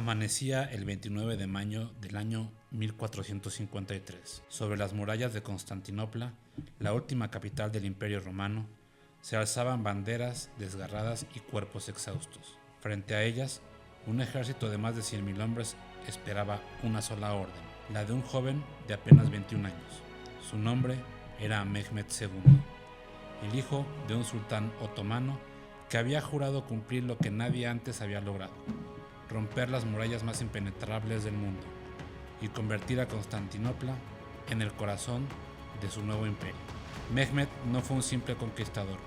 Amanecía el 29 de mayo del año 1453. Sobre las murallas de Constantinopla, la última capital del Imperio Romano, se alzaban banderas desgarradas y cuerpos exhaustos. Frente a ellas, un ejército de más de 100.000 hombres esperaba una sola orden, la de un joven de apenas 21 años. Su nombre era Mehmed II, el hijo de un sultán otomano que había jurado cumplir lo que nadie antes había logrado: romper las murallas más impenetrables del mundo y convertir a Constantinopla en el corazón de su nuevo imperio. Mehmed no fue un simple conquistador,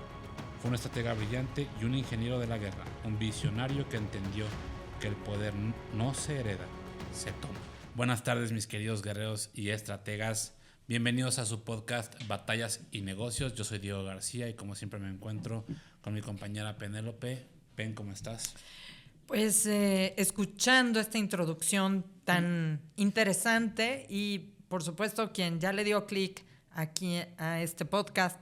fue un estratega brillante y un ingeniero de la guerra, un visionario que entendió que el poder no se hereda, se toma. Buenas tardes, mis queridos guerreros y estrategas. Bienvenidos a su podcast Batallas y Negocios. Yo soy Diego García y como siempre me encuentro con mi compañera Penélope. Pen, ¿cómo estás? Pues escuchando esta introducción tan interesante y por supuesto quien ya le dio clic aquí a este podcast,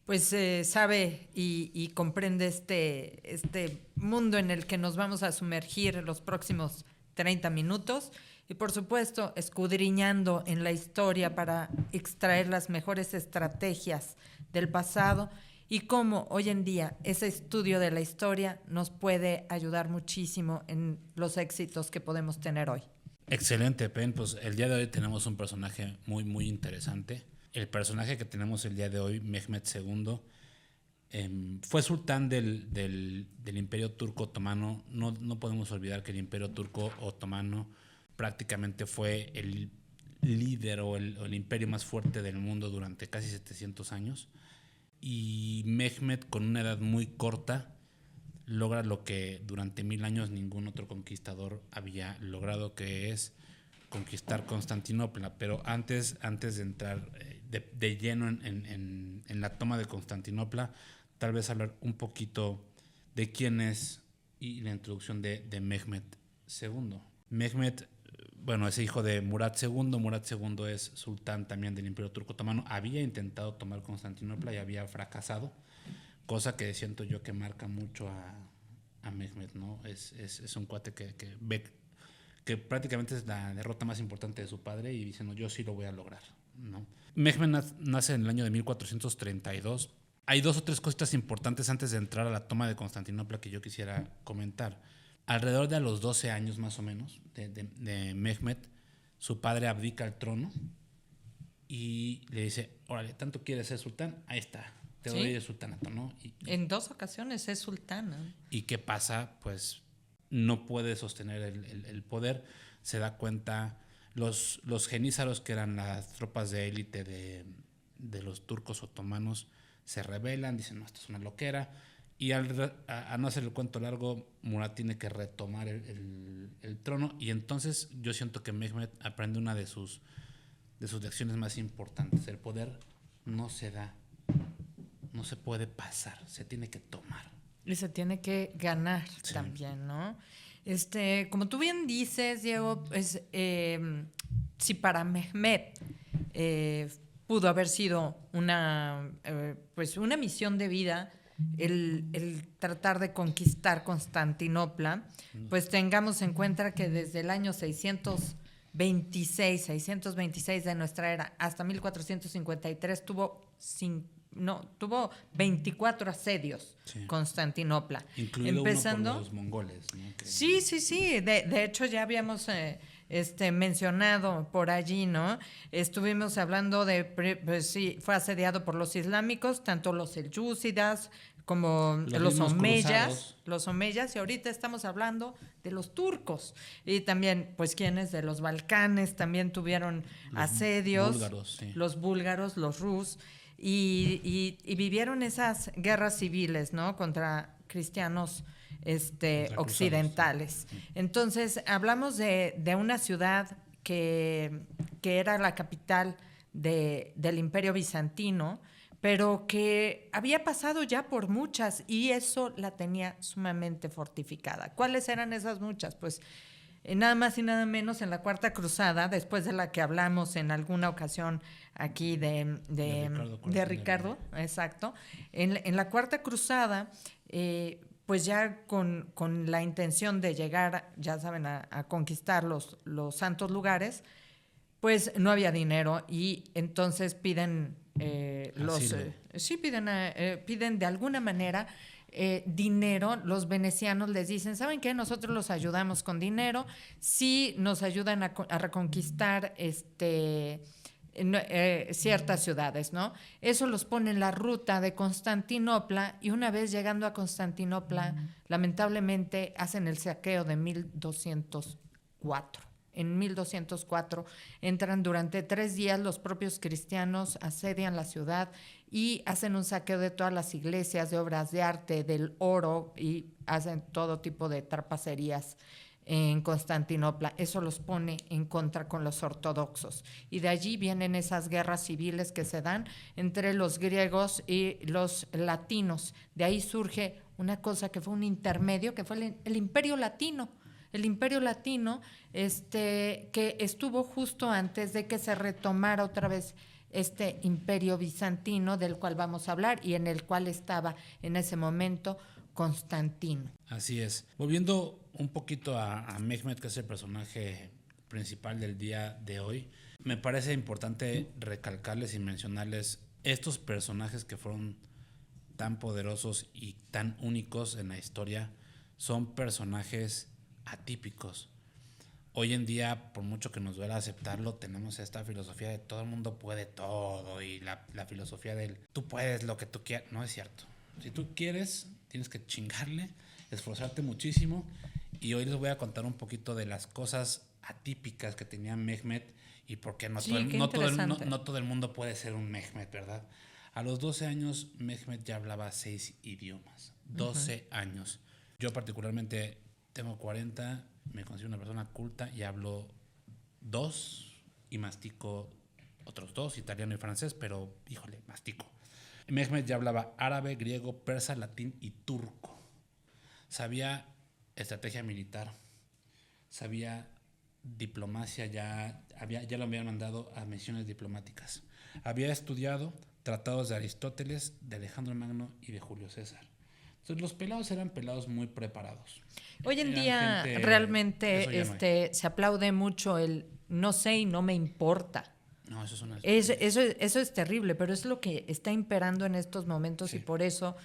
pues sabe y comprende este mundo en el que nos vamos a sumergir los próximos 30 minutos y por supuesto escudriñando en la historia para extraer las mejores estrategias del pasado y cómo hoy en día ese estudio de la historia nos puede ayudar muchísimo en los éxitos que podemos tener hoy. Excelente, Pen. Pues el día de hoy tenemos un personaje muy interesante. El personaje que tenemos el día de hoy, Mehmed II, fue sultán del Imperio Turco Otomano. No podemos olvidar que el Imperio Turco Otomano prácticamente fue el líder o el imperio más fuerte del mundo durante casi 700 años. Y Mehmed, con una edad muy corta, logra lo que durante 1000 años ningún otro conquistador había logrado, que es conquistar Constantinopla. Pero antes de entrar de lleno en la toma de Constantinopla, tal vez hablar un poquito de quién es y la introducción de Mehmed II. Mehmed, bueno, es hijo de Murat II. Murat II es sultán también del Imperio Turco Otomano. Había intentado tomar Constantinopla y había fracasado, cosa que siento yo que marca mucho a Mehmed, ¿no? Es un cuate que ve que prácticamente es la derrota más importante de su padre y dice, no, yo sí lo voy a lograr, ¿no? Mehmed nace en el año de 1432. Hay dos o tres cositas importantes antes de entrar a la toma de Constantinopla que yo quisiera comentar. Alrededor de a los 12 años más o menos de Mehmed, su padre abdica el trono y le dice, órale, ¿tanto quieres ser sultán? Ahí está, te doy el sultanato, ¿no? En 2 ocasiones es sultana. ¿Y qué pasa? Pues no puede sostener el poder. Se da cuenta, los genízaros, que eran las tropas de élite de los turcos otomanos, se rebelan, dicen, no, esto es una loquera. Y a no hacer el cuento largo, Murat tiene que retomar el trono. Y entonces yo siento que Mehmed aprende una de sus lecciones más importantes. El poder no se da, no se puede pasar, se tiene que tomar. Y se tiene que ganar también, ¿no? Como tú bien dices, Diego, pues, si para Mehmed pudo haber sido una misión de vida el tratar de conquistar Constantinopla, pues tengamos en cuenta que desde el año 626 de nuestra era hasta 1453 tuvo 24 asedios, Constantinopla. Incluido empezando uno por los mongoles, ¿no? Sí. De hecho, ya habíamos mencionado por allí, ¿no? Estuvimos hablando fue asediado por los islámicos, tanto los selyúcidas como los omeyas, y ahorita estamos hablando de los turcos. Y también, pues, quienes de los Balcanes también tuvieron asedios, los búlgaros, los rus, y vivieron esas guerras civiles, ¿no? Contra cristianos occidentales. Entonces, hablamos de una ciudad que era la capital del Imperio Bizantino, pero que había pasado ya por muchas y eso la tenía sumamente fortificada. ¿Cuáles eran esas muchas? Pues nada más y nada menos en la Cuarta Cruzada, después de la que hablamos en alguna ocasión aquí de Ricardo, exacto. En la Cuarta Cruzada, pues ya con la intención de llegar, ya saben, a conquistar los santos lugares, pues no había dinero y entonces piden piden de alguna manera dinero. Los venecianos les dicen, ¿saben qué? Nosotros los ayudamos con dinero, sí nos ayudan a reconquistar ciertas ciudades, ¿no? Eso los pone en la ruta de Constantinopla y una vez llegando a Constantinopla, lamentablemente hacen el saqueo de 1204. En 1204 entran durante 3 días, los propios cristianos asedian la ciudad y hacen un saqueo de todas las iglesias, de obras de arte, del oro, y hacen todo tipo de trapacerías en Constantinopla. Eso los pone en contra con los ortodoxos. Y de allí vienen esas guerras civiles que se dan entre los griegos y los latinos. De ahí surge una cosa que fue un intermedio, que fue el Imperio Latino. El Imperio Latino, que estuvo justo antes de que se retomara otra vez este Imperio Bizantino, del cual vamos a hablar, y en el cual estaba en ese momento Constantino. Así es. Volviendo un poquito a Mehmed, que es el personaje principal del día de hoy, me parece importante recalcarles y mencionarles estos personajes que fueron tan poderosos y tan únicos en la historia. Son personajes atípicos. Hoy en día, por mucho que nos duela aceptarlo, tenemos esta filosofía de todo el mundo puede todo, y la filosofía del tú puedes lo que tú quieras. No es cierto. Si tú quieres, tienes que chingarle, esforzarte muchísimo. Y hoy les voy a contar un poquito de las cosas atípicas que tenía Mehmed y por qué no todo el mundo puede ser un Mehmed, ¿verdad? A los 12 años, Mehmed ya hablaba 6 idiomas. 12 años. Yo particularmente tengo 40, me considero una persona culta y hablo 2 y mastico otros 2, italiano y francés, pero híjole, mastico. Mehmed ya hablaba árabe, griego, persa, latín y turco. Sabía estrategia militar, sabía diplomacia, ya lo habían mandado a misiones diplomáticas. Había estudiado tratados de Aristóteles, de Alejandro Magno y de Julio César. Entonces los pelados eran pelados muy preparados. Hoy en día realmente se aplaude mucho el no sé y no me importa. No, eso es terrible, pero es lo que está imperando en estos momentos, sí. Y por eso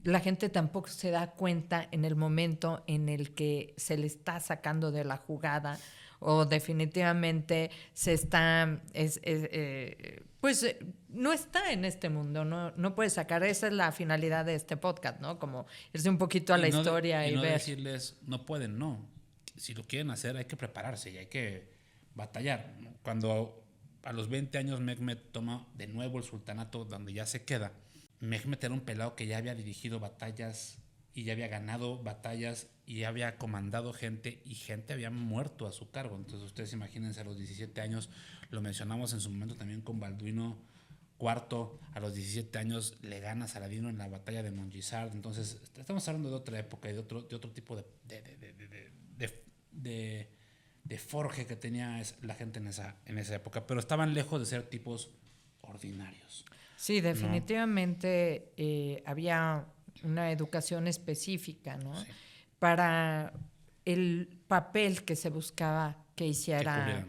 la gente tampoco se da cuenta en el momento en el que se le está sacando de la jugada o definitivamente se está, pues no está en este mundo, no puede sacar. Esa es la finalidad de este podcast, ¿no? Como irse un poquito a la historia y no ver. Decirles, no pueden, no. Si lo quieren hacer, hay que prepararse y hay que batallar. Cuando a los 20 años Mehmed toma de nuevo el sultanato, donde ya se queda, Mehmed era un pelado que ya había dirigido batallas y ya había ganado batallas y ya había comandado gente y gente había muerto a su cargo. Entonces ustedes imagínense, a los 17 años, lo mencionamos en su momento también con Balduino IV, a los 17 años le gana a Saladino en la batalla de Montgisard. Entonces estamos hablando de otra época y de otro tipo de forje que tenía la gente en esa época, pero estaban lejos de ser tipos ordinarios. Sí, definitivamente, ¿no? Había una educación específica, ¿no? Sí. Para el papel que se buscaba que hiciera,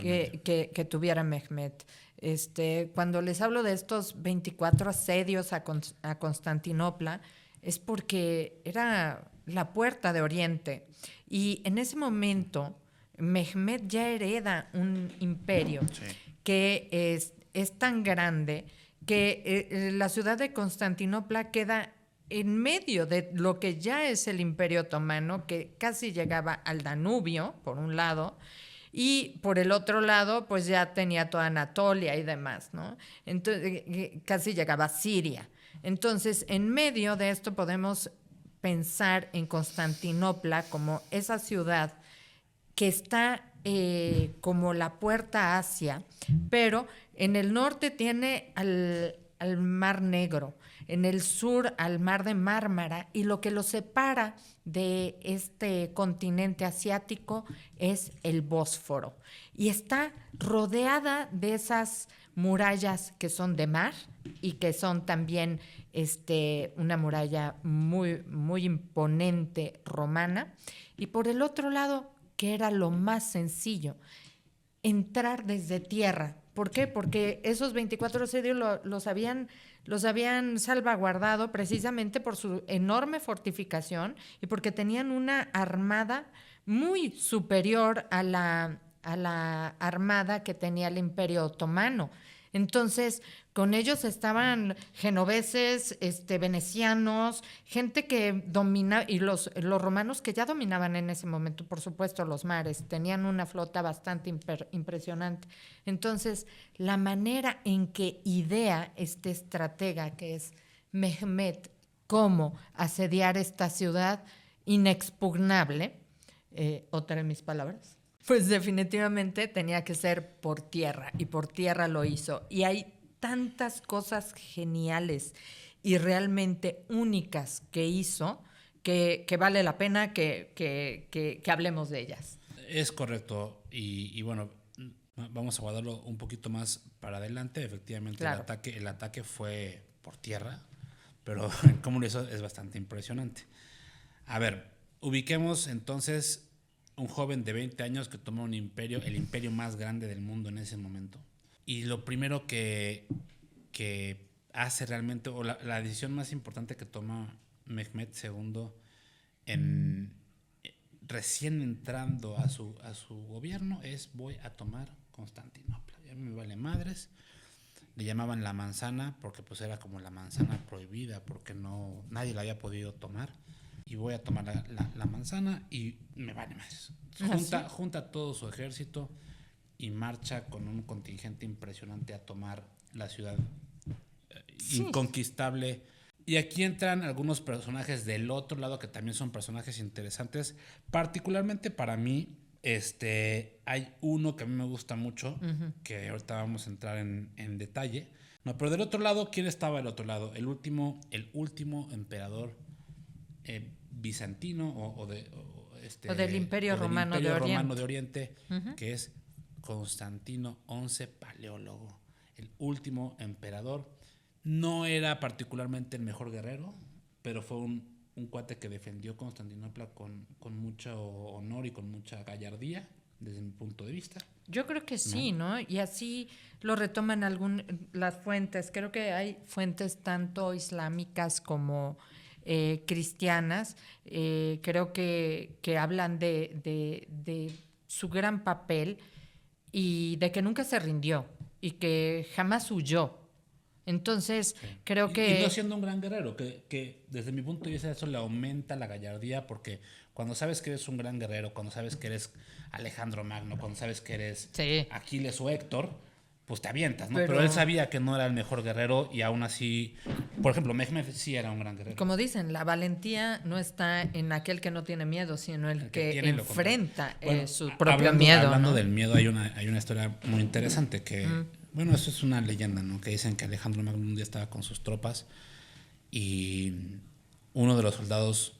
que tuviera Mehmed. Cuando les hablo de estos 24 asedios a Constantinopla, es porque era la puerta de Oriente. Y en ese momento, Mehmed ya hereda un imperio que es tan grande que la ciudad de Constantinopla queda en medio de lo que ya es el Imperio Otomano, que casi llegaba al Danubio, por un lado, y por el otro lado, pues ya tenía toda Anatolia y demás, ¿no? Entonces, casi llegaba a Siria. Entonces, en medio de esto podemos pensar en Constantinopla como esa ciudad que está como la puerta a Asia, pero en el norte tiene al Mar Negro, en el sur al Mar de Mármara, y lo que lo separa de este continente asiático es el Bósforo. Y está rodeada de esas murallas que son de mar, y que son también una muralla muy, muy imponente romana. Y por el otro lado, que era lo más sencillo, entrar desde tierra. ¿Por qué? Porque esos 24 asedios los habían salvaguardado precisamente por su enorme fortificación y porque tenían una armada muy superior a la armada que tenía el Imperio Otomano. Entonces, con ellos estaban genoveses, venecianos, gente que domina, y los romanos que ya dominaban en ese momento, por supuesto, los mares, tenían una flota bastante impresionante. Entonces, la manera en que idea este estratega, que es Mehmed, cómo asediar esta ciudad inexpugnable, otra de mis palabras, pues definitivamente tenía que ser por tierra, y por tierra lo hizo. Y hay tantas cosas geniales y realmente únicas que hizo que vale la pena que hablemos de ellas. Es correcto. Y bueno, vamos a guardarlo un poquito más para adelante. Efectivamente, claro. El ataque fue por tierra, pero cómo lo hizo es bastante impresionante. A ver, ubiquemos entonces un joven de 20 años que toma un imperio, el imperio más grande del mundo en ese momento. Y lo primero que hace realmente, o la decisión más importante que toma Mehmed II recién entrando a su gobierno es: voy a tomar Constantinopla. Ya me vale madres. Le llamaban la manzana porque pues era como la manzana prohibida, porque nadie la había podido tomar. Y voy a tomar la manzana y me vale más. Junta todo su ejército y marcha con un contingente impresionante a tomar la ciudad inconquistable. Y aquí entran algunos personajes del otro lado que también son personajes interesantes. Particularmente para mí, hay uno que a mí me gusta mucho, que ahorita vamos a entrar en detalle. No, pero del otro lado, ¿quién estaba del otro lado? El último emperador bizantino o del Imperio Romano de Oriente, que es Constantino XI Paleólogo, el último emperador. No era particularmente el mejor guerrero, pero fue un cuate que defendió Constantinopla con mucho honor y con mucha gallardía, desde mi punto de vista. Yo creo que sí, ¿no? Y así lo retoman las fuentes. Creo que hay fuentes tanto islámicas como cristianas. Creo que hablan de su gran papel y de que nunca se rindió y que jamás huyó. Entonces, creo que... Y no siendo un gran guerrero, que desde mi punto de vista eso le aumenta la gallardía, porque cuando sabes que eres un gran guerrero, cuando sabes que eres Alejandro Magno, cuando sabes que eres Aquiles o Héctor, pues te avientas, ¿no? Pero él sabía que no era el mejor guerrero y aún así, por ejemplo, Mehmed sí era un gran guerrero. Como dicen, la valentía no está en aquel que no tiene miedo, sino el que enfrenta su propio miedo. Hablando del miedo, hay una historia muy interesante que... Bueno, eso es una leyenda, ¿no? Que dicen que Alejandro Magno un día estaba con sus tropas y uno de los soldados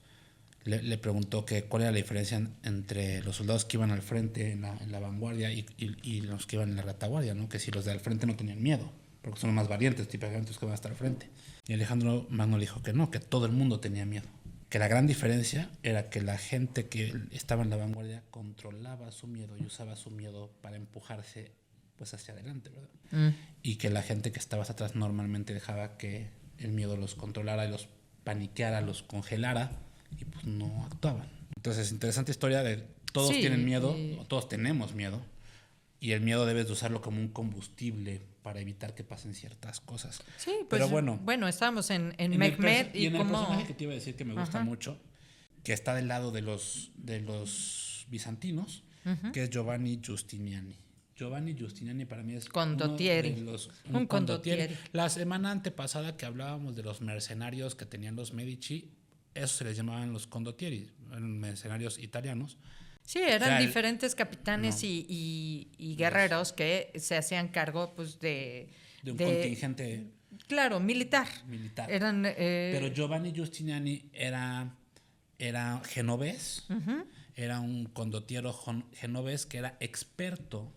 le preguntó que cuál era la diferencia entre los soldados que iban al frente en la vanguardia y los que iban en la retaguardia, ¿no? Que si los de al frente no tenían miedo, porque son los más valientes, típicamente los que van a estar al frente. Y Alejandro Magno le dijo que no, que todo el mundo tenía miedo. Que la gran diferencia era que la gente que estaba en la vanguardia controlaba su miedo y usaba su miedo para empujarse pues hacia adelante, ¿verdad? Y que la gente que estaba atrás normalmente dejaba que el miedo los controlara y los paniqueara, los congelara y pues no actuaban. Entonces, interesante historia de todos tienen miedo, todos tenemos miedo, y el miedo debes de usarlo como un combustible para evitar que pasen ciertas cosas. Sí, pues bueno, estábamos en Mehmed y en el personaje que te iba a decir que me gusta mucho, que está del lado de los bizantinos, que es Giovanni Giustiniani. Giovanni Giustiniani para mí es condottieri. Un condottieri. La semana antepasada que hablábamos de los mercenarios que tenían los Medici, esos se les llamaban los condottieri, eran mercenarios italianos. Sí, eran diferentes capitanes y guerreros que se hacían cargo pues de un contingente. Claro, militar. Eran, pero Giovanni Giustiniani era genovés, era un condottiero genovés que era experto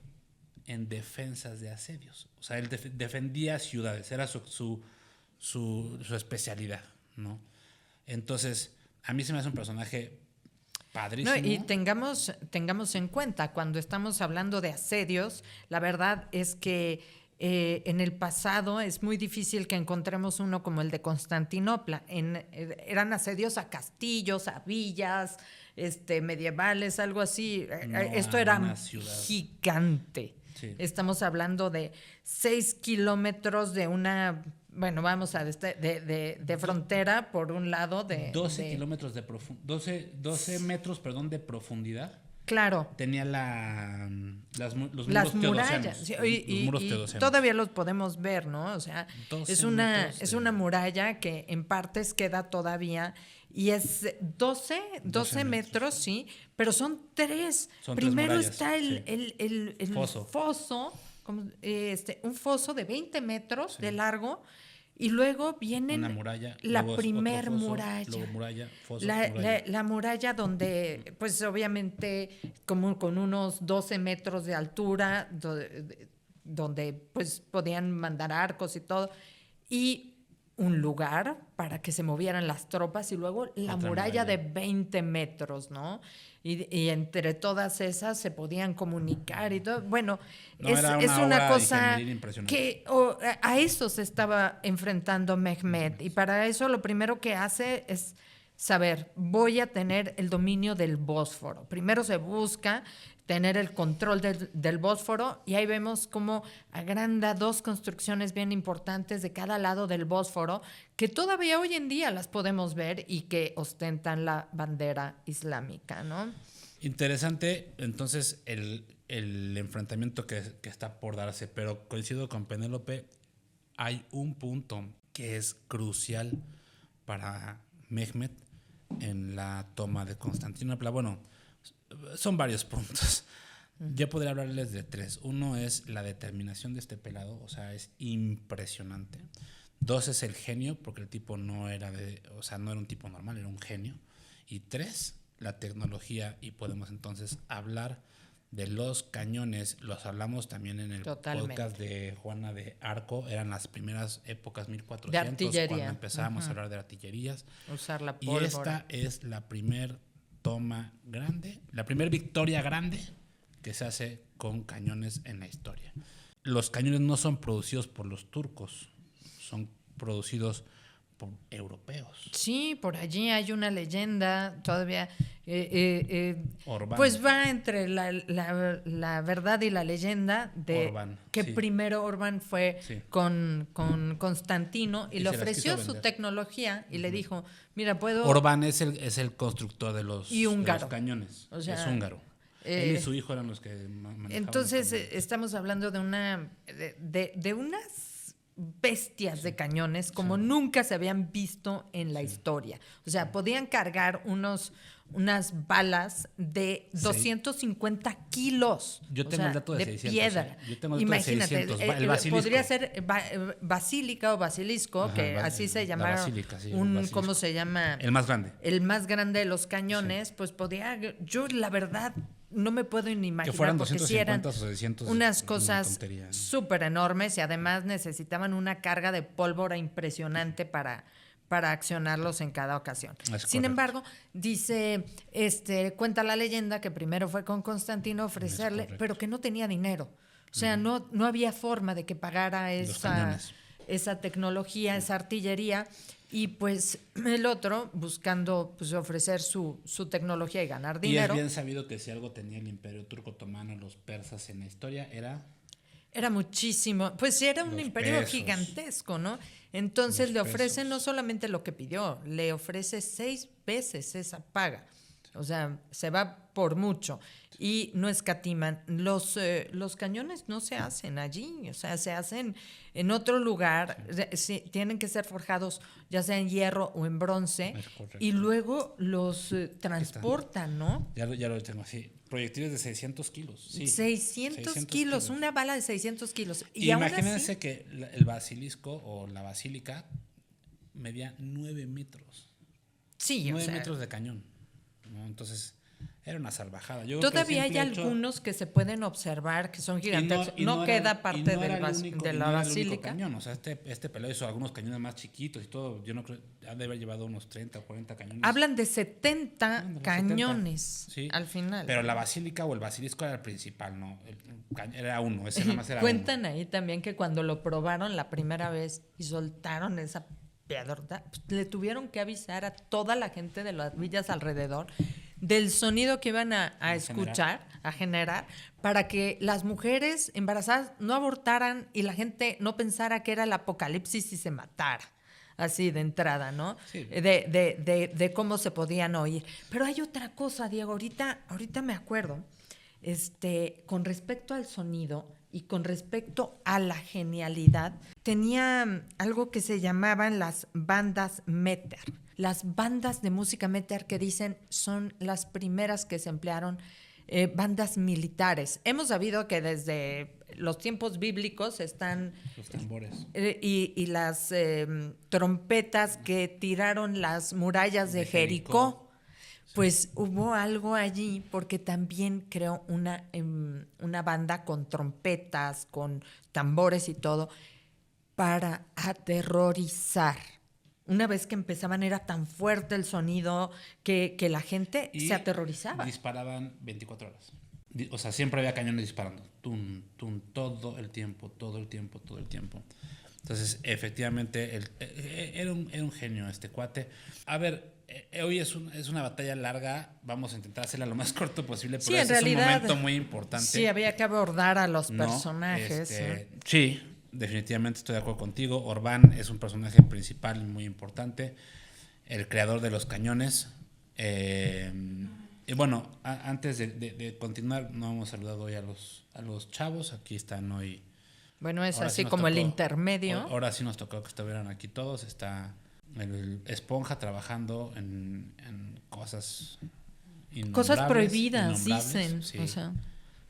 en defensas de asedios. O sea, él defendía ciudades, era su especialidad, ¿no? Entonces, a mí se me hace un personaje padrísimo. No, y tengamos en cuenta, cuando estamos hablando de asedios, la verdad es que en el pasado es muy difícil que encontremos uno como el de Constantinopla. Eran asedios a castillos, a villas, medievales, algo así. No, Esto a era una ciudad. gigante. Sí. Estamos hablando de 6 kilómetros de una, bueno, vamos a de frontera por un lado 12 kilómetros de 12 metros, perdón, de profundidad. Claro. Tenía los muros Las murallas. teodosianos. Sí, Los muros y teodosianos. todavía los podemos ver, ¿no? O sea, 12 es metros una muralla que en partes queda todavía y es 12 metros, sí, pero son tres. Son tres Primero murallas, está sí. el foso, un foso de 20 metros de largo. Y luego viene una muralla, la luego primer otro foso, muralla. luego muralla, foso, La, muralla. la muralla donde, pues obviamente, como con unos 12 metros de altura, donde pues podían mandar arcos y todo. Y un lugar para que se movieran las tropas y luego la Otra muralla muralla. de 20 metros, ¿no? Y entre todas esas se podían comunicar y todo. Bueno, No, es era una obra cosa ingenieril impresionante. que a eso se estaba enfrentando Mehmed. Y para eso lo primero que hace es saber, voy a tener el dominio del Bósforo. Primero se busca tener el control del Bósforo y ahí vemos cómo agranda dos construcciones bien importantes de cada lado del Bósforo que todavía hoy en día las podemos ver y que ostentan la bandera islámica, ¿no? Interesante, entonces, el enfrentamiento que está por darse, pero coincido con Penélope, hay un punto que es crucial para Mehmed en la toma de Constantinopla. Bueno, son varios puntos. Yo podría hablarles de tres. Uno es la determinación de este pelado, o sea, es impresionante. Dos es el genio, porque el tipo no era un tipo normal, era un genio. Y tres, la tecnología, y podemos entonces hablar de los cañones. Los hablamos también en el podcast de Juana de Arco, eran las primeras épocas 1400, de artillería, cuando empezábamos a hablar de artillerías. Usar la pólvora. Y esta es la primer toma grande, la primera victoria grande que se hace con cañones en la historia. Los cañones no son producidos por los turcos, son producidos por europeos. Sí, por allí hay una leyenda todavía. Orbán. Pues va entre la verdad y la leyenda de Orbán, que sí. primero Orbán fue Sí. con Constantino y le se las ofreció quiso su vender. tecnología y le dijo, mira, puedo... Orbán es el constructor de los cañones. O sea, es húngaro. Él y su hijo eran los que manejaban. Entonces, los cañones. estamos hablando de unas bestias de cañones como nunca se habían visto en la historia. O sea, podían cargar unas balas de 250 kilos. Yo tengo el dato de 600, piedra. Yo tengo el dato Imagínate, de 600. El basilisco. podría ser basílica o basilisco, Ajá, que así se la llamaron. basílica, sí, el basilisco. ¿Cómo se llama? El más grande. El más grande de los cañones, pues podía... Yo, la verdad, no me puedo ni imaginar. Que fueran porque 250 sí eran o 600. unas una cosas tontería, ¿no? súper enormes y además necesitaban una carga de pólvora impresionante para accionarlos en cada ocasión. Sin embargo, dice, cuenta la leyenda que primero fue con Constantino a ofrecerle, pero que no tenía dinero. O sea, no había forma de que pagara esa tecnología, esa artillería. Y pues el otro, buscando pues, ofrecer su tecnología y ganar dinero. Y es bien sabido que si algo tenía el Imperio Turco Otomano, los persas en la historia, era muchísimo, pues sí, era un imperio pesos. gigantesco, ¿no? Entonces Los le ofrece pesos. no solamente lo que pidió, le ofrece 6 veces esa paga. O sea, se va por mucho. Y no escatiman. Los cañones no se hacen allí, o sea, se hacen en otro lugar. Sí, tienen que ser forjados ya sea en hierro o en bronce. Es correcto. Y luego los transportan, ¿no? ya lo tengo así. Proyectiles de 600 kilos. Sí, 600 kilos, una bala de 600 kilos. Y imagínense que el basilisco o la basílica medía 9 metros. Sí, 9 metros de cañón, ¿no? Entonces, Era una salvajada. Yo creo que Todavía hay simple hecho- algunos que se pueden observar que son y gigantes. y No era- queda parte y no era del el único- de y la no era el único basílica. cañón. O sea, este pelado hizo algunos cañones más chiquitos y todo. Yo no creo, ha de haber llevado unos 30 o 40 cañones. Hablan de 70 Ándale, cañones 70. Sí. al final. Pero la basílica o el basilisco era el principal, ¿no? Era uno, ese nada más era Cuentan uno. ahí también que cuando lo probaron la primera vez y soltaron esa piedrota, pues, le tuvieron que avisar a toda la gente de las villas alrededor del sonido que iban a escuchar, a generar, para que las mujeres embarazadas no abortaran y la gente no pensara que era el apocalipsis y se matara. Así de entrada, ¿no? Sí. De cómo se podían oír. Pero hay otra cosa, Diego, ahorita me acuerdo, con respecto al sonido y con respecto a la genialidad, tenía algo que se llamaban las bandas meter. Las bandas de música meter que dicen son las primeras que se emplearon, bandas militares. Hemos sabido que desde los tiempos bíblicos están Los tambores. y las trompetas que tiraron las murallas de Jericó. Pues hubo algo allí porque también creó una banda con trompetas, con tambores y todo, para aterrorizar. Una vez que empezaban era tan fuerte el sonido que la gente Y se aterrorizaba. disparaban 24 horas. O sea, siempre había cañones disparando. Tum, tum, todo el tiempo, todo el tiempo, todo el tiempo. Entonces, efectivamente, era un genio este cuate. A ver, hoy es una batalla larga. Vamos a intentar hacerla lo más corto posible, pero Sí, en ese es un realidad, momento muy importante. Sí, había que abordar a los ¿no? personajes. Sí, definitivamente estoy de acuerdo contigo. Orbán es un personaje principal muy importante, el creador de los cañones. Y bueno, antes de continuar, no hemos saludado hoy a los chavos. Aquí están hoy. Bueno, es Ahora así sí nos como el tocó- intermedio. Ahora sí nos tocó que estuvieran aquí todos. Está el Esponja trabajando en cosas Cosas prohibidas, innombrables. dicen. Sí, O sea,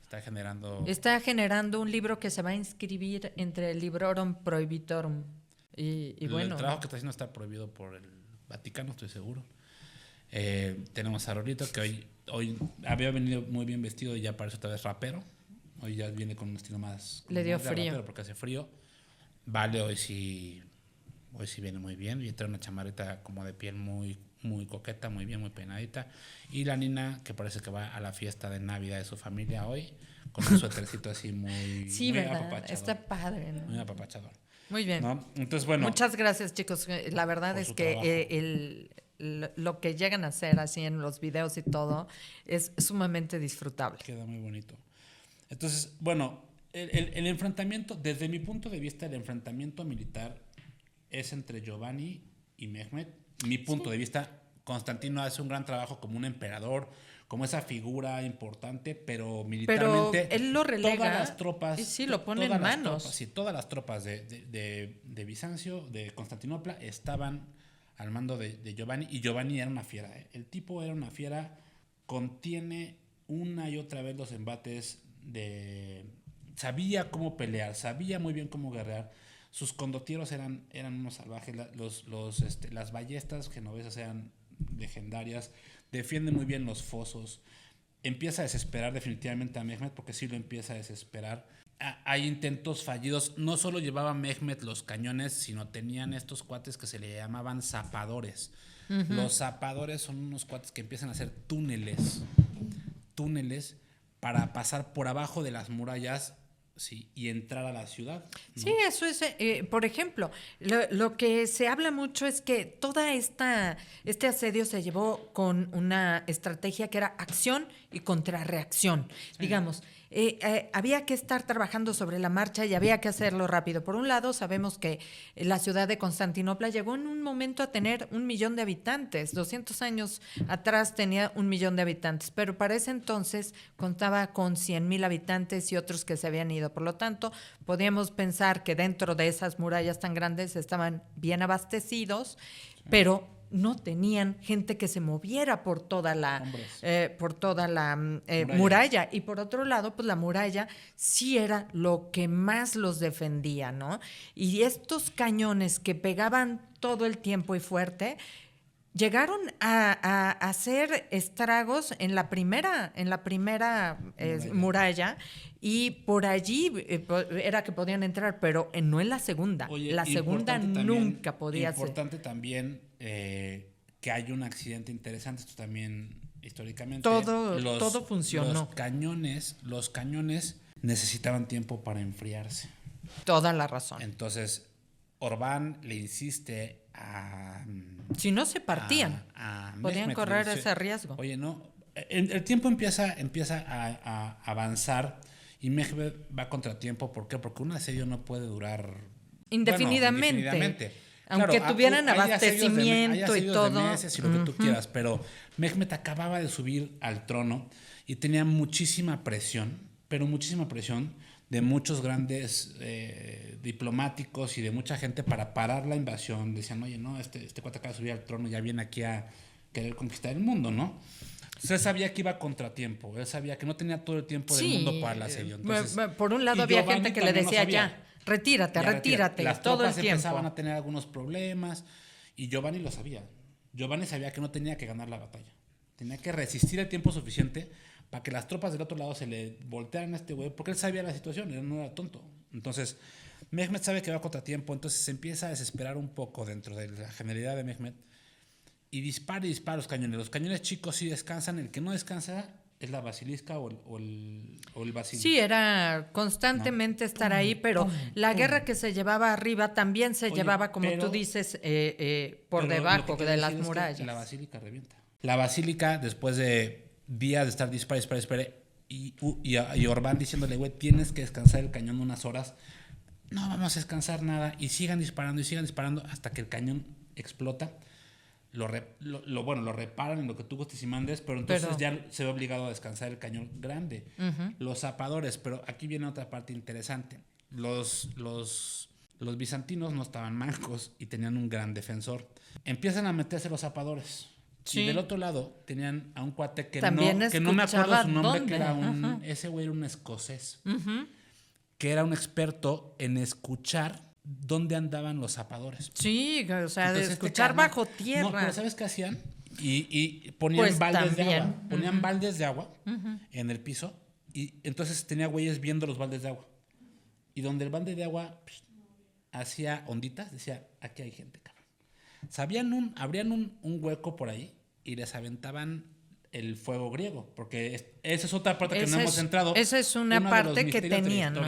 está está generando un libro que se va a inscribir entre el Librorum Prohibitorum. Y bueno, el trabajo que está haciendo está prohibido por el Vaticano, estoy seguro. Tenemos a Rorito, que hoy había venido muy bien vestido y ya parece otra vez rapero. Hoy ya viene con un estilo más... Le dio más de frío. rapero porque hace frío. Vale, hoy sí viene muy bien. Y trae una chamarrita como de piel muy, muy coqueta, muy bien, muy peinadita. Y la Nina, que parece que va a la fiesta de Navidad de su familia hoy, con un suétercito así muy, sí, muy ¿verdad? apapachador. Está padre, ¿no? Muy apapachador. Muy bien. ¿No? Entonces, bueno... Muchas gracias, chicos. La verdad por es su que trabajo. lo que llegan a hacer así en los videos y todo es sumamente disfrutable. Queda muy bonito. Entonces, bueno, el enfrentamiento, desde mi punto de vista, el enfrentamiento militar es entre Giovanni y Mehmet. Mi punto de vista, Constantino hace un gran trabajo como un emperador, como esa figura importante, pero militarmente... Pero él lo relega todas las tropas... y sí, lo pone en todas las manos. tropas, sí, todas las tropas de Bizancio, de Constantinopla, estaban al mando de Giovanni, y Giovanni era una fiera. El tipo era una fiera, contiene una y otra vez los embates sabía cómo pelear, sabía muy bien cómo guerrear. Sus condotieros eran unos salvajes, las ballestas genovesas eran legendarias, defiende muy bien los fosos. Empieza a desesperar definitivamente a Mehmet, porque sí lo empieza a desesperar. Hay intentos fallidos. No solo llevaba Mehmet los cañones, sino tenían estos cuates que se le llamaban zapadores. Uh-huh. Los zapadores son unos cuates que empiezan a hacer túneles para pasar por abajo de las murallas, sí, y entrar a la ciudad, ¿no? Sí, eso es, por ejemplo, lo que se habla mucho es que toda este asedio se llevó con una estrategia que era acción y contrarreacción, sí. Digamos. Había que estar trabajando sobre la marcha y había que hacerlo rápido. Por un lado, sabemos que la ciudad de Constantinopla llegó en un momento a tener 1 millón de habitantes. 200 años atrás tenía 1 millón de habitantes, pero para ese entonces contaba con 100,000 habitantes y otros que se habían ido. Por lo tanto, podíamos pensar que dentro de esas murallas tan grandes estaban bien abastecidos, sí. Pero no tenían gente que se moviera por toda la muralla. Y por otro lado, pues la muralla sí era lo que más los defendía, ¿no? Y estos cañones que pegaban todo el tiempo y fuerte, llegaron a hacer estragos en la primera muralla, y por allí era que podían entrar, pero no en la segunda. Oye, la segunda nunca podía ser. Importante también que hay un accidente interesante, esto también históricamente. Todo funcionó. Los cañones necesitaban tiempo para enfriarse. Toda la razón. Entonces, Orbán le insiste a... Si no se partían, podían Mehmet, correr ese riesgo. Oye, no, el tiempo empieza a avanzar y Mehmet va a contratiempo. ¿Por qué? Porque un asedio no puede durar indefinidamente. Aunque claro, tuvieran abastecimiento y todo. De meses y lo que tú quieras, pero Mehmet acababa de subir al trono y tenía muchísima presión, pero muchísima presión de muchos grandes diplomáticos y de mucha gente para parar la invasión. Decían, oye, no, este cuate acaba de subir al trono, ya viene aquí a querer conquistar el mundo, ¿no? Entonces, él sabía que iba a contratiempo, él sabía que no tenía todo el tiempo del mundo para el asedio. Entonces, por un lado había gente que le decía ya, retírate, las todo el tropas tiempo. Empezaban a tener algunos problemas y Giovanni lo sabía. Giovanni sabía que no tenía que ganar la batalla. Tenía que resistir el tiempo suficiente para que las tropas del otro lado se le voltearan a este güey, porque él sabía la situación, él no era tonto. Entonces, Mehmet sabe que va a contratiempo, entonces se empieza a desesperar un poco dentro de la genialidad de Mehmet y dispara los cañones. Los cañones chicos sí descansan, el que no descansa es la basilisca o el basílico. Sí, era constantemente estar ahí, pero la guerra que se llevaba arriba también se llevaba, como tú dices, por debajo de las murallas. La basílica revienta. La basílica, después de días de estar dispare, y Orbán diciéndole, güey, tienes que descansar el cañón unas horas. No vamos a descansar nada. Y sigan disparando hasta que el cañón explota. Lo reparan en lo que tú gustes y mandes, pero entonces ya se ve obligado a descansar el cañón grande. Uh-huh. Los zapadores, pero aquí viene otra parte interesante. Los bizantinos no estaban mancos y tenían un gran defensor. Empiezan a meterse los zapadores. Sí. Y del otro lado tenían a un cuate que no me acuerdo su nombre, ¿dónde? Que era ese güey era un escocés, uh-huh, que era un experto en escuchar dónde andaban los zapadores. Sí, o sea, entonces, de escuchar bajo tierra. No, pero ¿sabes qué hacían? Y ponían baldes de agua. Ponían uh-huh, baldes de agua uh-huh, en el piso, y entonces tenía güeyes viendo los baldes de agua. Y donde el balde de agua hacía onditas, decía, aquí hay gente, cabrón. Abrían un hueco por ahí y les aventaban el fuego griego, porque esa es otra parte que no hemos entrado. Esa es una parte que tenían, ¿no?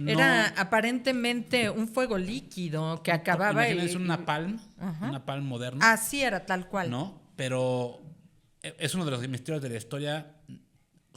Era aparentemente un fuego líquido que acababa y... Es un napalm, uh-huh, un napalm moderno. Así era, tal cual. ¿No? Pero es uno de los misterios de la historia.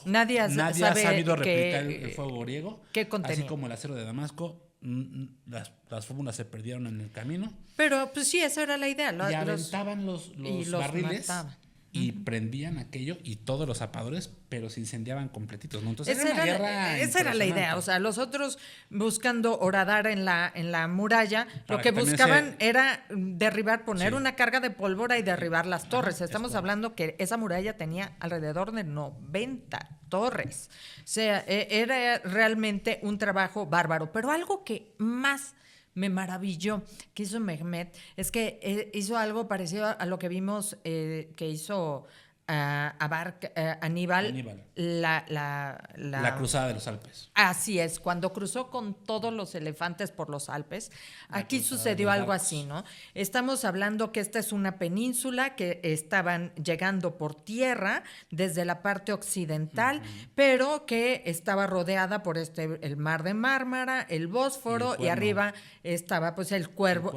Nadie ha sabido replicar el fuego griego. ¿Qué contenía? Así como el acero de Damasco. Las fórmulas se perdieron en el camino. Pero pues sí, esa era la idea. Y aventaban los barriles mataban. Y uh-huh, prendían aquello y todos los zapadores, pero se incendiaban completitos, ¿no? Entonces esa era la idea. O sea, los otros buscando horadar en la muralla, lo que buscaban era derribar, poner una carga de pólvora y derribar las torres. Estamos hablando que esa muralla tenía alrededor de 90 torres. O sea, era realmente un trabajo bárbaro. Pero algo que más me maravilló que hizo Mehmet es que hizo algo parecido a lo que vimos que hizo Aníbal. La cruzada de los Alpes. Así es, cuando cruzó con todos los elefantes por los Alpes. Aquí sucedió algo así, ¿no? Estamos hablando que esta es una península que estaban llegando por tierra desde la parte occidental, uh-huh, pero que estaba rodeada por el mar de Mármara, el Bósforo, y arriba estaba pues el cuerno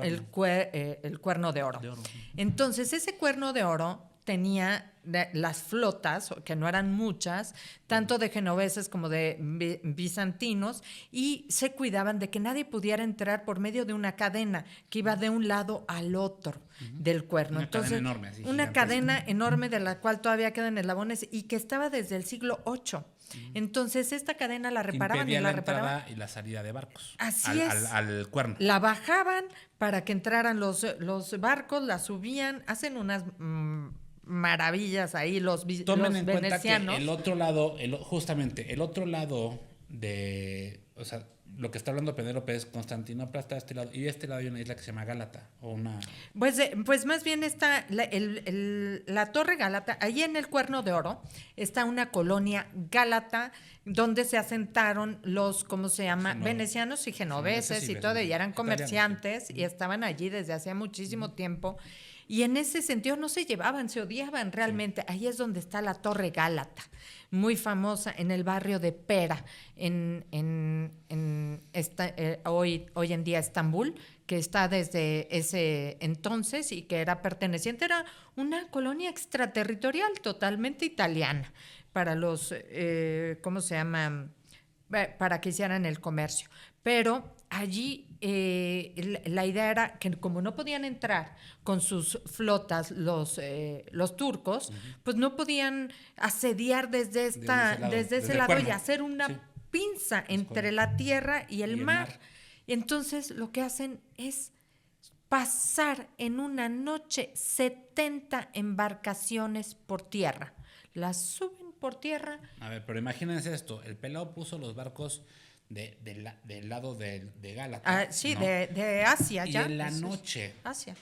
de oro. Entonces, ese cuerno de oro tenía las flotas, que no eran muchas, tanto de genoveses como de bizantinos, y se cuidaban de que nadie pudiera entrar por medio de una cadena que iba de un lado al otro, uh-huh, del cuerno. Entonces, cadena enorme, así, una cadena enorme de la cual todavía quedan eslabones y que estaba desde el siglo VIII. Entonces, esta cadena la reparaban y la reparaban. Entrada y la salida de barcos. Así al cuerno. La bajaban para que entraran los barcos, la subían, hacen unas maravillas ahí los Tomen venecianos. Cuenta que el otro lado, justamente el otro lado de, o sea, lo que está hablando Penélope es Constantinopla está a este lado, y de este lado hay una isla que se llama Gálata, o una... Pues más bien está la Torre Gálata, ahí en el Cuerno de Oro está una colonia gálata donde se asentaron los, ¿cómo se llama? Venecianos y genoveses y todo, y eran comerciantes y estaban allí desde hacía muchísimo tiempo. Y en ese sentido no se llevaban, se odiaban realmente. Sí. Ahí es donde está la Torre Gálata, muy famosa en el barrio de Pera, hoy en día Estambul, que está desde ese entonces y que era perteneciente, era una colonia extraterritorial totalmente italiana para los, ¿cómo se llama? Para que hicieran el comercio. Pero allí la idea era que como no podían entrar con sus flotas los turcos, pues no podían asediar desde ese lado y hacer una pinza entre la tierra y el mar. Y entonces lo que hacen es pasar en una noche 70 embarcaciones por tierra. Las suben por tierra. A ver, pero imagínense esto, el pelado puso los barcos del lado de Gálata. Sí, ¿no? de Asia, y ya. Y en la noche Asia.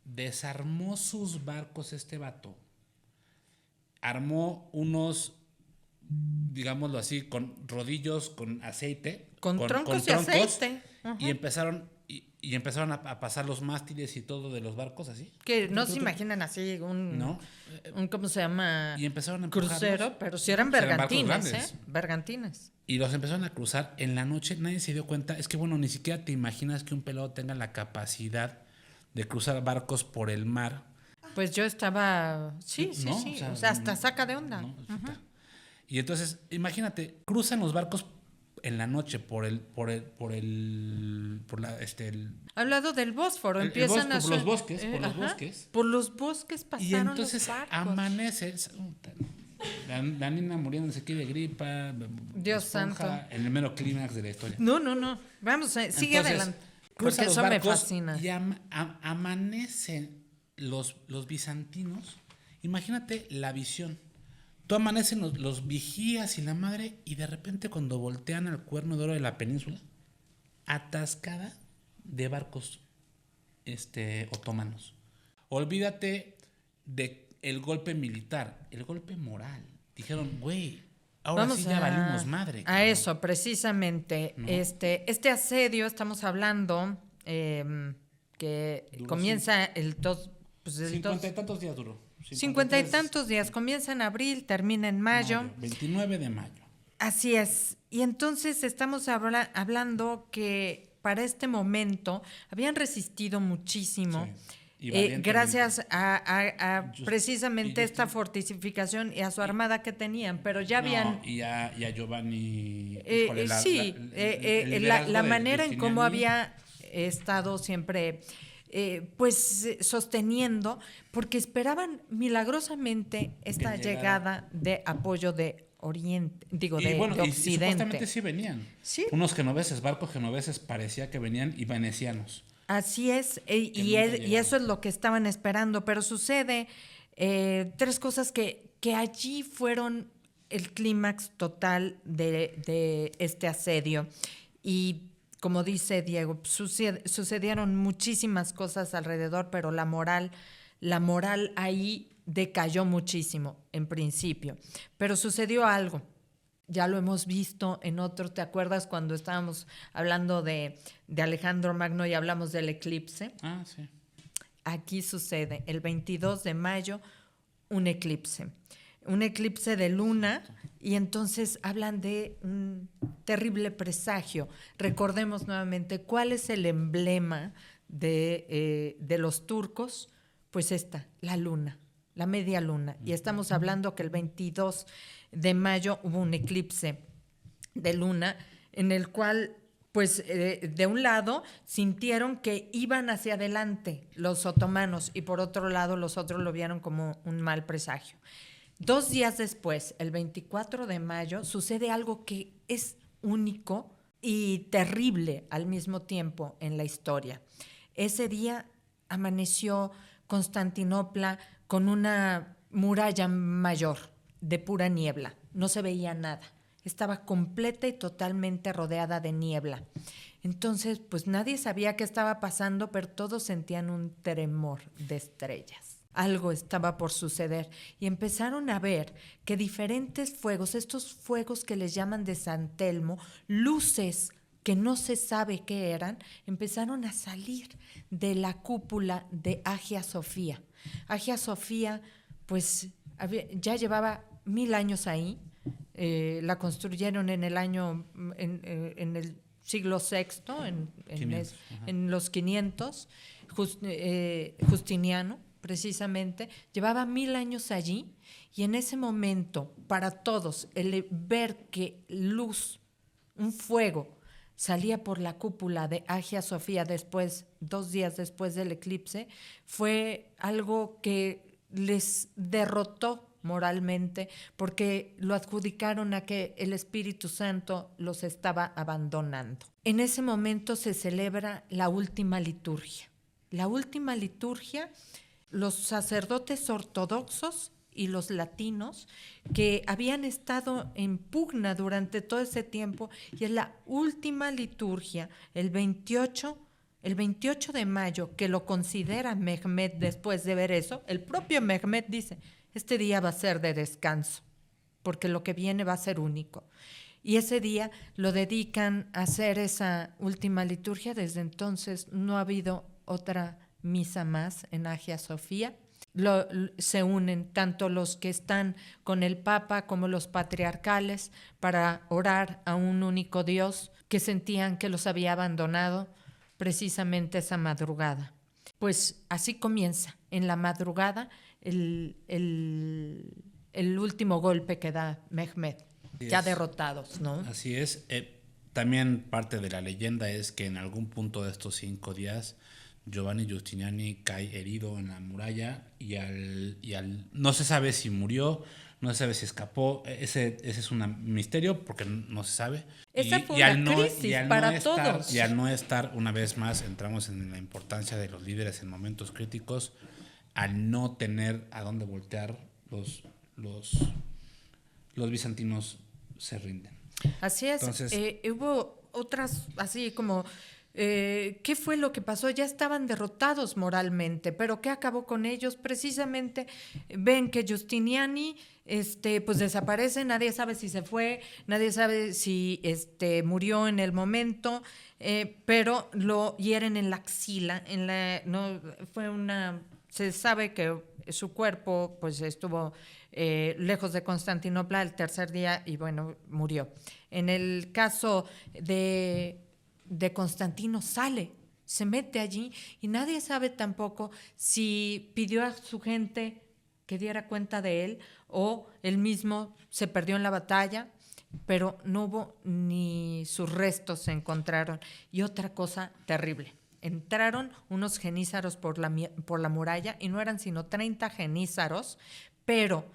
Desarmó sus barcos este vato. Armó unos, digámoslo así, con rodillos, con aceite. Con troncos de aceite. Y empezaron a pasar los mástiles y todo de los barcos así. Que no se imaginan así un ¿cómo se llama? Y empezaron a crucero, pero si eran bergantines, bergantines. Y los empezaron a cruzar en la noche, nadie se dio cuenta. Es que bueno, ni siquiera te imaginas que un pelado tenga la capacidad de cruzar barcos por el mar. Pues yo estaba, sí. O sea, hasta saca de onda. No, y entonces, imagínate, cruzan los barcos en la noche al lado del Bósforo, empiezan por los bosques. Por los bosques pasaron. Y entonces los barcos. amanece, la niña muriéndose aquí de gripa, Dios santo, en el mero clímax de la historia. No, vamos, sigue adelante, porque eso me fascina. Y amanecen los bizantinos, imagínate la visión. Tú amanecen los vigías y la madre, y de repente cuando voltean al Cuerno de Oro de la península, atascada de barcos otomanos. Olvídate de el golpe militar, el golpe moral. Dijeron, güey, ahora vamos sí ya valimos madre. A eso, precisamente. ¿No? Este asedio, estamos hablando, que duró comienza el 50 y tantos días duró. 50 y tantos días. Comienza en abril, termina en mayo. 29 de mayo. Así es. Y entonces estamos hablando que para este momento habían resistido muchísimo. Sí. Gracias a precisamente esta fortificación y a su armada que tenían, pero ya habían... Y a Giovanni... la manera en cómo había estado siempre... sosteniendo, porque esperaban milagrosamente esta llegada de apoyo de Oriente, de Occidente. Y supuestamente sí venían. ¿Sí? Unos genoveses, barcos genoveses, parecía que venían, y venecianos. Así es, y eso es lo que estaban esperando, pero sucede tres cosas que allí fueron el clímax total de este asedio. Y como dice Diego, sucedieron muchísimas cosas alrededor, pero la moral ahí decayó muchísimo en principio. Pero sucedió algo, ya lo hemos visto en otros. ¿Te acuerdas cuando estábamos hablando de Alejandro Magno y hablamos del eclipse? Ah, sí. Aquí sucede, el 22 de mayo, un eclipse de luna, y entonces hablan de un terrible presagio. Recordemos nuevamente, ¿cuál es el emblema de los turcos? Pues la luna, la media luna. Y estamos hablando que el 22 de mayo hubo un eclipse de luna en el cual, pues, de un lado sintieron que iban hacia adelante los otomanos, y por otro lado los otros lo vieron como un mal presagio. 2 días después, el 24 de mayo, sucede algo que es único y terrible al mismo tiempo en la historia. Ese día amaneció Constantinopla con una muralla mayor de pura niebla. No se veía nada. estaba completa y totalmente rodeada de niebla. Entonces, pues nadie sabía qué estaba pasando, pero todos sentían un tremor de estrellas. Algo estaba por suceder y empezaron a ver que diferentes fuegos, estos fuegos que les llaman de San Telmo, luces que no se sabe qué eran, empezaron a salir de la cúpula de Hagia Sofía. Hagia Sofía, pues ya llevaba 1000 años ahí. La construyeron en el siglo VI, en los 500, Justiniano, precisamente, llevaba 1000 años allí, y en ese momento, para todos, el ver que luz, un fuego, salía por la cúpula de Hagia Sofía 2 días después del eclipse, fue algo que les derrotó moralmente, porque lo adjudicaron a que el Espíritu Santo los estaba abandonando. En ese momento se celebra la última liturgia. La última liturgia, los sacerdotes ortodoxos y los latinos que habían estado en pugna durante todo ese tiempo, y es la última liturgia, el 28 de mayo, que lo considera Mehmet después de ver eso. El propio Mehmet dice: este día va a ser de descanso, porque lo que viene va a ser único. Y ese día lo dedican a hacer esa última liturgia. Desde entonces no ha habido otra misa más en Hagia Sofía. Se unen tanto los que están con el Papa como los patriarcales para orar a un único Dios que sentían que los había abandonado precisamente esa madrugada. Pues así comienza, en la madrugada, el último golpe que da Mehmet, ya derrotados, ¿no? Así es. También parte de la leyenda es que en algún punto de estos 5 días Giovanni Giustiniani cae herido en la muralla y no se sabe si murió, no se sabe si escapó. Ese es un misterio porque no se sabe. Esa fue una crisis para todos. Y al no estar, una vez más, entramos en la importancia de los líderes en momentos críticos, al no tener a dónde voltear, los bizantinos se rinden. Así es. Entonces, hubo otras, así como... ¿qué fue lo que pasó? Ya estaban derrotados moralmente, pero ¿qué acabó con ellos? Precisamente ven que Giustiniani pues desaparece, nadie sabe si se fue, nadie sabe si murió en el momento, pero lo hieren en la axila, se sabe que su cuerpo pues estuvo lejos de Constantinopla el tercer día y bueno, murió. En el caso de Constantino, se mete allí y nadie sabe tampoco si pidió a su gente que diera cuenta de él o él mismo se perdió en la batalla, pero no hubo ni sus restos se encontraron. Y otra cosa terrible, entraron unos genízaros por la muralla y no eran sino 30 genízaros, pero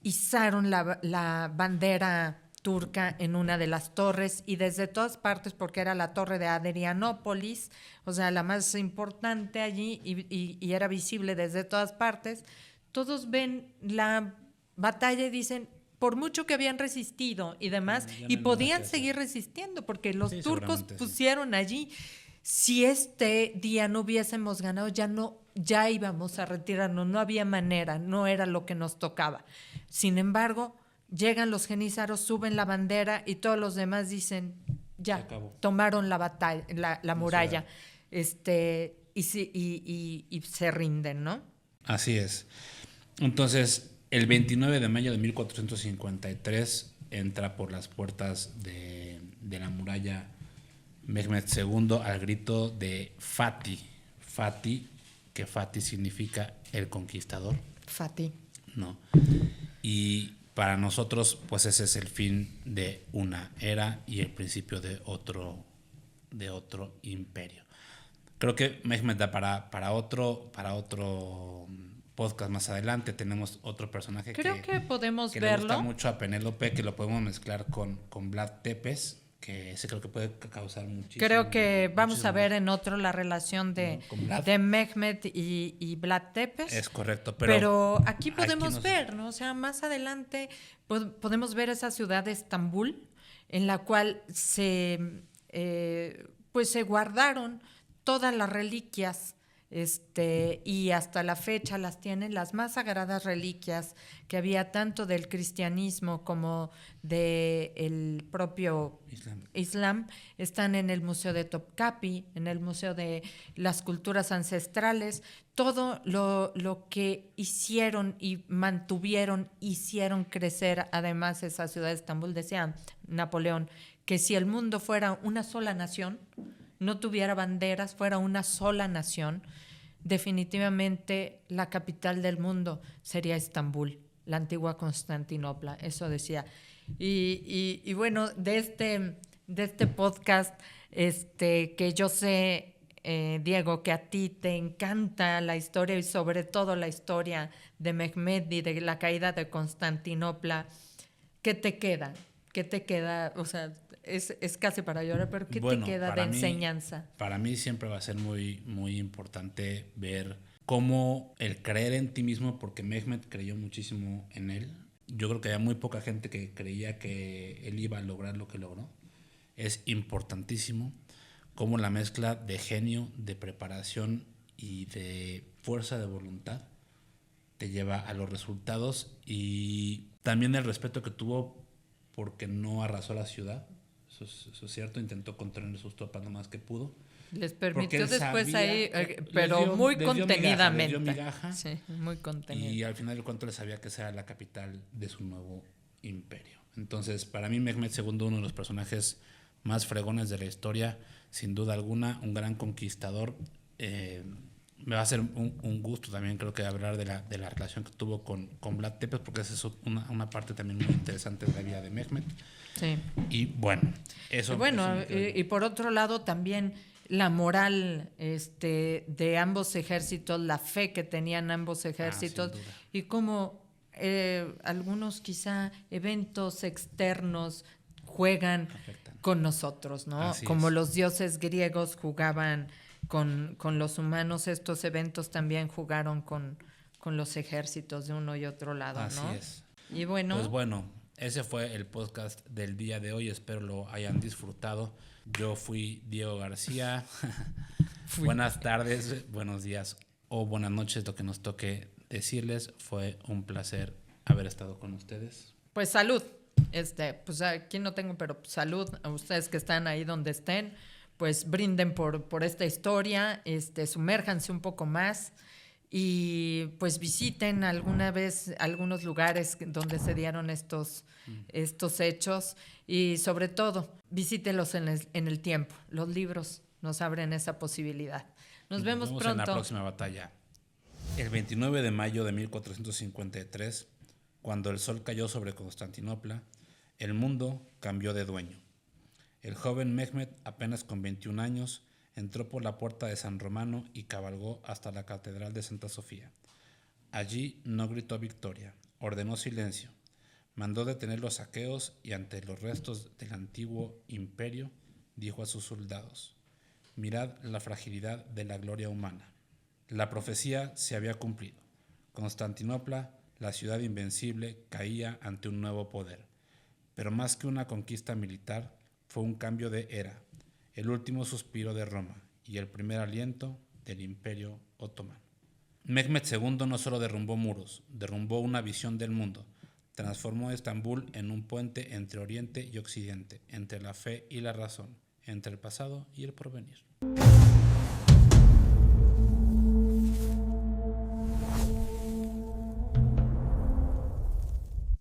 izaron la bandera turca en una de las torres, y desde todas partes, porque era la torre de Adrianópolis, o sea, la más importante allí, y era visible desde todas partes, todos ven la batalla y dicen, por mucho que habían resistido y demás, y podían seguir resistiendo, porque los turcos pusieron allí, si este día no hubiésemos ganado, ya íbamos a retirarnos, no había manera, no era lo que nos tocaba. Sin embargo, llegan los genízaros, suben la bandera y todos los demás dicen, ya, tomaron la batalla, la muralla, y se rinden, ¿no? Así es. Entonces, el 29 de mayo de 1453 entra por las puertas de la muralla Mehmet II al grito de Fatih. Fatih, que Fatih significa el conquistador. Fatih. No. Y para nosotros, pues ese es el fin de una era y el principio de otro imperio. Creo que Mehmet da para otro podcast más adelante. Tenemos otro personaje que podemos que verlo. Le gusta mucho a Penélope, que lo podemos mezclar con Vlad Tepes, que ese creo que puede causar muchísimo. Creo que vamos a ver en otro la relación de Mehmet y Vlad Tepes. Es correcto, pero aquí podemos ver, ¿no? O sea, más adelante podemos ver esa ciudad de Estambul, en la cual pues se guardaron todas las reliquias, y hasta la fecha las tienen, las más sagradas reliquias que había tanto del cristianismo como del propio Islam, están en el Museo de Topkapi, en el Museo de las Culturas Ancestrales. Todo lo que hicieron y mantuvieron, hicieron crecer además esa ciudad de Estambul. Decía Napoleón que si el mundo fuera una sola nación, no tuviera banderas, fuera una sola nación, definitivamente la capital del mundo sería Estambul, la antigua Constantinopla, eso decía. Y bueno, de este podcast, que yo sé, Diego, que a ti te encanta la historia y sobre todo la historia de Mehmed y de la caída de Constantinopla, ¿qué te queda? ¿Qué te queda? O sea, es casi para llorar, pero ¿qué te queda de enseñanza? Para mí siempre va a ser muy, muy importante ver cómo el creer en ti mismo, porque Mehmed creyó muchísimo en él. Yo creo que había muy poca gente que creía que él iba a lograr lo que logró. Es importantísimo cómo la mezcla de genio, de preparación y de fuerza de voluntad te lleva a los resultados, y también el respeto que tuvo porque no arrasó la ciudad. Eso es cierto, intentó contener sus tropas lo más que pudo. Les permitió después ahí, pero muy contenidamente. Les dio migaja, sí, muy contenido. Y al final del cuento le sabía que esa era la capital de su nuevo imperio. Entonces, para mí Mehmed II, uno de los personajes más fregones de la historia, sin duda alguna, un gran conquistador. Me va a ser un gusto también, creo que, hablar de la relación que tuvo con Vlad Tepes, porque esa es una parte también muy interesante de la vida de Mehmed. Sí. Y bueno, eso. Y por otro lado también la moral de ambos ejércitos, la fe que tenían ambos ejércitos, y cómo algunos quizá eventos externos juegan con nosotros, ¿no? Así como es. los dioses griegos jugaban con los humanos, estos eventos también jugaron con los ejércitos de uno y otro lado, Así ¿no? es. Y bueno, pues bueno, ese fue el podcast del día de hoy. Espero lo hayan disfrutado. Yo fui Diego García. Buenas tardes, buenos días o buenas noches, lo que nos toque decirles. Fue un placer haber estado con ustedes. Pues salud. Pues aquí no tengo, pero salud a ustedes que están ahí donde estén. Pues brinden por esta historia, sumérjanse un poco más y pues visiten alguna vez algunos lugares donde se dieron estos hechos, y sobre todo visítenlos en el tiempo. Los libros nos abren esa posibilidad. Nos vemos pronto. En la próxima batalla. El 29 de mayo de 1453, cuando el sol cayó sobre Constantinopla, el mundo cambió de dueño. El joven Mehmed, apenas con 21 años, entró por la puerta de San Romano y cabalgó hasta la Catedral de Santa Sofía. Allí no gritó victoria, ordenó silencio, mandó detener los saqueos y, ante los restos del antiguo imperio, dijo a sus soldados: mirad la fragilidad de la gloria humana. La profecía se había cumplido. Constantinopla, la ciudad invencible, caía ante un nuevo poder. Pero más que una conquista militar, fue un cambio de era, el último suspiro de Roma y el primer aliento del Imperio Otomano. Mehmed II no solo derrumbó muros, derrumbó una visión del mundo, transformó Estambul en un puente entre Oriente y Occidente, entre la fe y la razón, entre el pasado y el porvenir.